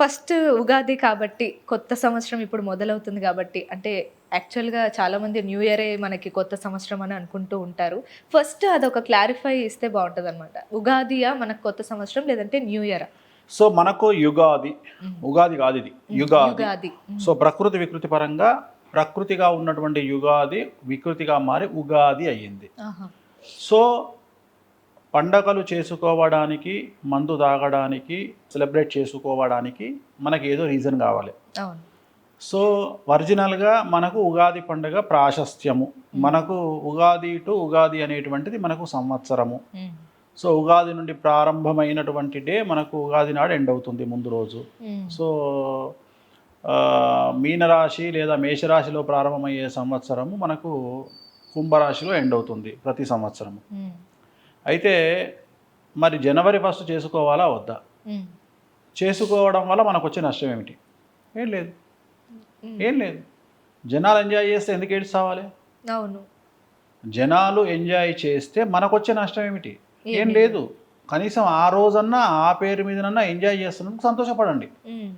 First Ugadi కాబట్టి, కొత్త సంవత్సరం ఇప్పుడు మొదలవుతుంది కాబట్టి, అంటే యాక్చువల్‌గా చాలామంది న్యూ ఇయరే మనకి కొత్త సంవత్సరం అని అనుకుంటూ ఉంటారు. ఫస్ట్ అదొక క్లారిఫై ఇస్తే బావుంటదనమాట. ఉగాదియా మనకు కొత్త సంవత్సరం లేదంటే న్యూ ఇయరా? సో మనకు యుగాది, హ్మ్. ఉగాది కాదు ఇది, యుగాది. యుగాది. సో ప్రకృతి వికృతి పరంగా ప్రకృతిగా ఉన్నటువంటి యుగాది వికృతిగా మారి ఉగాది అయ్యింది. ఆహా! సో పండగలు చేసుకోవడానికి, మందు తాగడానికి, సెలబ్రేట్ చేసుకోవడానికి మనకి ఏదో రీజన్ కావాలి. అవును. సో ఒరిజినల్గా మనకు ఉగాది పండుగ ప్రాశస్త్యము, మనకు ఉగాది టు ఉగాది అనేటువంటిది మనకు సంవత్సరము. హ్మ్. సో ఉగాది నుండి ప్రారంభమైనటువంటి డే మనకు ఉగాది నాడు ఎండ్ అవుతుంది ముందు రోజు. హ్మ్. సో మీనరాశి లేదా మేషరాశిలో ప్రారంభమయ్యే సంవత్సరము మనకు కుంభరాశిలో ఎండ్ అవుతుంది ప్రతి సంవత్సరము. హ్మ్. అయితే మరి జనవరి 1 చేసుకోవాలా వద్దా? హ్మ్. చేసుకోవడం వల్ల మనకు వచ్చే నష్టం ఏమిటి? ఏం లేదు, హ్మ్. ఏం లేదు. జనాలు ఎంజాయ్ చేస్తే ఎందుకు ఏడ్చావాలి? అవును. జనాలు ఎంజాయ్ చేస్తే మనకొచ్చే నష్టం ఏమిటి? ఏం ఏమీ లేదు. కనీసం ఆ రోజన్నా ఆ పేరు మీదనన్నా ఎంజాయ్ చేస్తున్నందుకు సంతోషపడండి. హ్మ్.